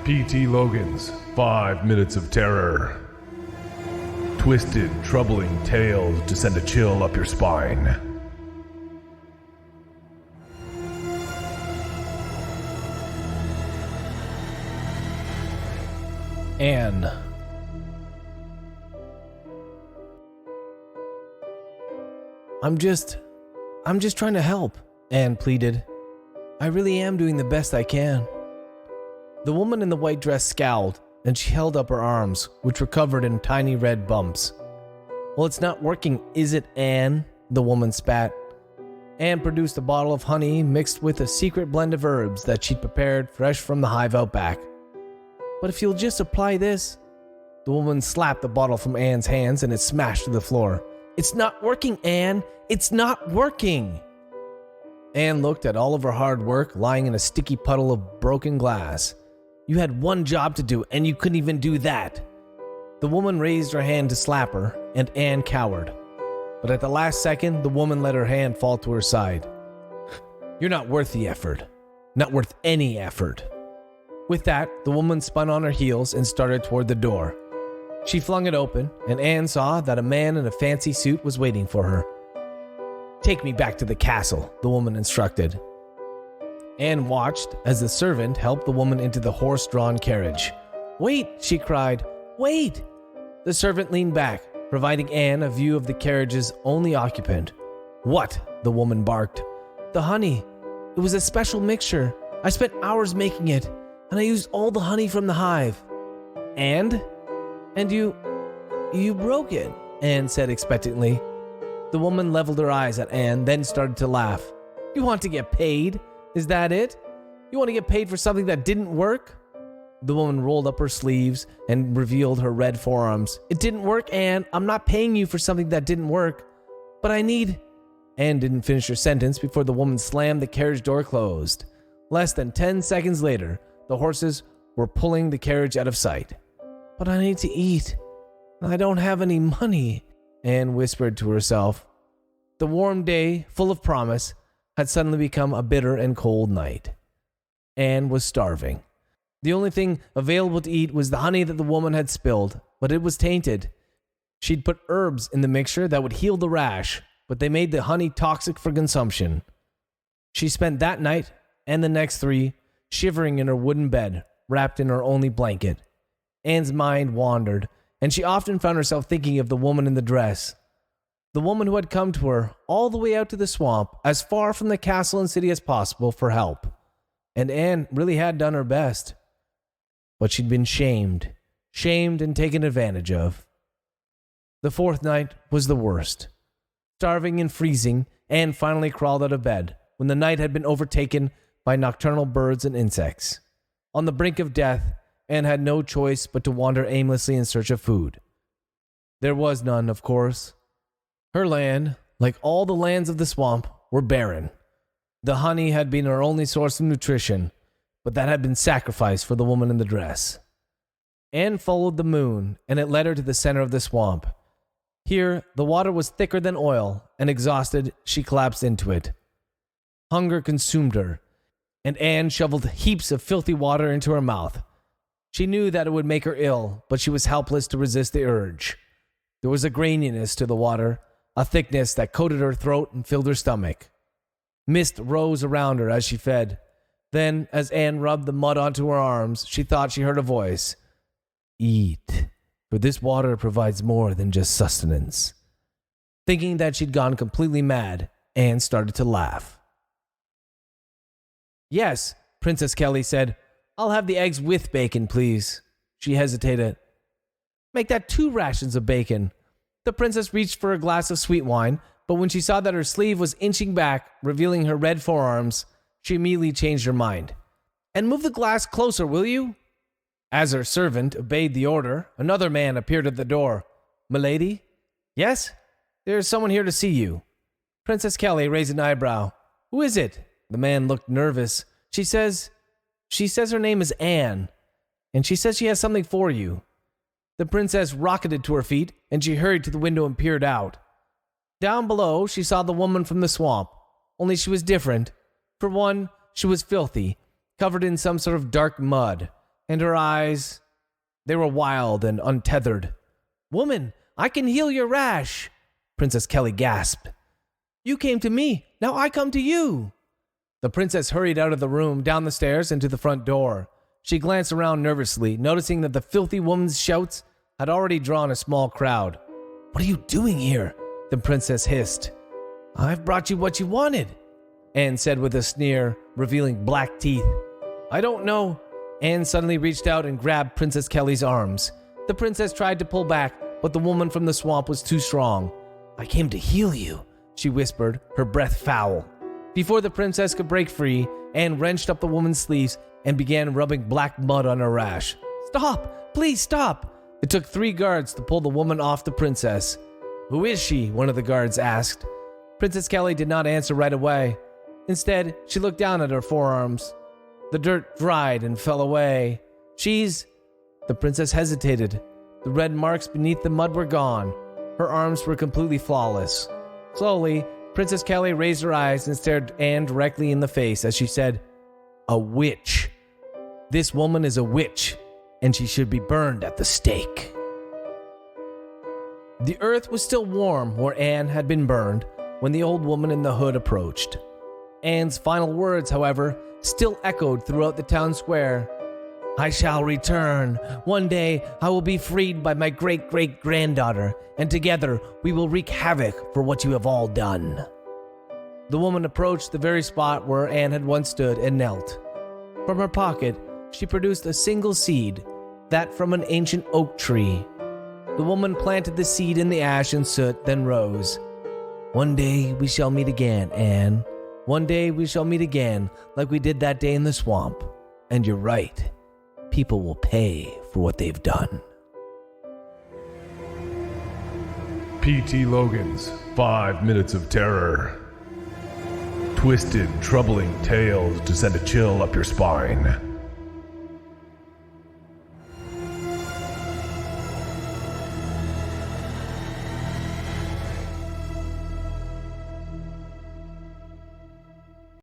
P.T. Logan's 5 Minutes of Terror. Twisted, troubling tales to send a chill up your spine. Anne. I'm just trying to help, Anne pleaded. I really am doing the best I can. The woman in the white dress scowled, and she held up her arms, which were covered in tiny red bumps. Well, it's not working, is it, Anne? The woman spat. Anne produced a bottle of honey mixed with a secret blend of herbs that she'd prepared fresh from the hive out back. But if you'll just apply this... The woman slapped the bottle from Anne's hands and it smashed to the floor. It's not working, Anne! It's not working! Anne looked at all of her hard work lying in a sticky puddle of broken glass. You had one job to do and you couldn't even do that. The woman raised her hand to slap her and Anne cowered. But at the last second, the woman let her hand fall to her side. You're not worth the effort. Not worth any effort. With that, the woman spun on her heels and started toward the door. She flung it open, and Anne saw that a man in a fancy suit was waiting for her. Take me back to the castle, the woman instructed. Anne watched as the servant helped the woman into the horse-drawn carriage. Wait, she cried. Wait! The servant leaned back, providing Anne a view of the carriage's only occupant. What? The woman barked. The honey. It was a special mixture. I spent hours making it, and I used all the honey from the hive. And you broke it, Anne said expectantly. The woman leveled her eyes at Anne, then started to laugh. You want to get paid? Is that it? You want to get paid for something that didn't work? The woman rolled up her sleeves and revealed her red forearms. It didn't work, Anne. I'm not paying you for something that didn't work. But I need... Anne didn't finish her sentence before the woman slammed the carriage door closed. Less than 10 seconds later, the horses were pulling the carriage out of sight. But I need to eat. I don't have any money, Anne whispered to herself. The warm day, full of promise, had suddenly become a bitter and cold night. Anne was starving. The only thing available to eat was the honey that the woman had spilled, but it was tainted. She'd put herbs in the mixture that would heal the rash, but they made the honey toxic for consumption. She spent that night and the next 3 shivering in her wooden bed, wrapped in her only blanket. Anne's mind wandered, and she often found herself thinking of the woman in the dress. The woman who had come to her all the way out to the swamp, as far from the castle and city as possible, for help. And Anne really had done her best. But she'd been shamed and taken advantage of. The 4th night was the worst. Starving and freezing, Anne finally crawled out of bed when the night had been overtaken by nocturnal birds and insects. On the brink of death, Anne had no choice but to wander aimlessly in search of food. There was none, of course. Her land, like all the lands of the swamp, were barren. The honey had been her only source of nutrition, but that had been sacrificed for the woman in the dress. Anne followed the moon, and it led her to the center of the swamp. Here, the water was thicker than oil, and exhausted, she collapsed into it. Hunger consumed her, and Anne shoveled heaps of filthy water into her mouth. She knew that it would make her ill, but she was helpless to resist the urge. There was a graininess to the water, a thickness that coated her throat and filled her stomach. Mist rose around her as she fed. Then, as Anne rubbed the mud onto her arms, she thought she heard a voice. Eat, for this water provides more than just sustenance. Thinking that she'd gone completely mad, Anne started to laugh. Yes, Princess Kelly said. I'll have the eggs with bacon, please. She hesitated. Make that 2 rations of bacon. The princess reached for a glass of sweet wine, but when she saw that her sleeve was inching back, revealing her red forearms, she immediately changed her mind. And move the glass closer, will you? As her servant obeyed the order, another man appeared at the door. Milady? Yes? There's someone here to see you. Princess Kelly raised an eyebrow. Who is it? The man looked nervous. She says her name is Anne, and she says she has something for you. The princess rocketed to her feet, and she hurried to the window and peered out. Down below, she saw the woman from the swamp, only she was different. For one, she was filthy, covered in some sort of dark mud. and her eyes, they were wild and untethered. "Woman, I can heal your rash," Princess Kelly gasped. "You came to me, now I come to you." The princess hurried out of the room, down the stairs, and to the front door. She glanced around nervously, noticing that the filthy woman's shouts had already drawn a small crowd. "What are you doing here?" the princess hissed. "I've brought you what you wanted," Anne said with a sneer, revealing black teeth. "I don't know." Anne suddenly reached out and grabbed Princess Kelly's arms. The princess tried to pull back, but the woman from the swamp was too strong. "I came to heal you," she whispered, her breath foul. Before the princess could break free, Anne wrenched up the woman's sleeves and began rubbing black mud on her rash. "Stop! Please stop!" It took 3 guards to pull the woman off the princess. "Who is she?" one of the guards asked. Princess Kelly did not answer right away. Instead, she looked down at her forearms. The dirt dried and fell away. "She's..." The princess hesitated. The red marks beneath the mud were gone. Her arms were completely flawless. Slowly, Princess Kelly raised her eyes and stared Anne directly in the face as she said, "A witch. This woman is a witch, and she should be burned at the stake." The earth was still warm where Anne had been burned when the old woman in the hood approached. Anne's final words, however, still echoed throughout the town square. "I shall return. One day I will be freed by my great-great-granddaughter, and together we will wreak havoc for what you have all done." The woman approached the very spot where Anne had once stood and knelt. From her pocket, she produced a single seed, that from an ancient oak tree. The woman planted the seed in the ash and soot, then rose. "One day we shall meet again, Anne. One day we shall meet again, like we did that day in the swamp. And you're right. People will pay for what they've done." P.T. Logan's 5 Minutes of Terror. Twisted, troubling tales to send a chill up your spine.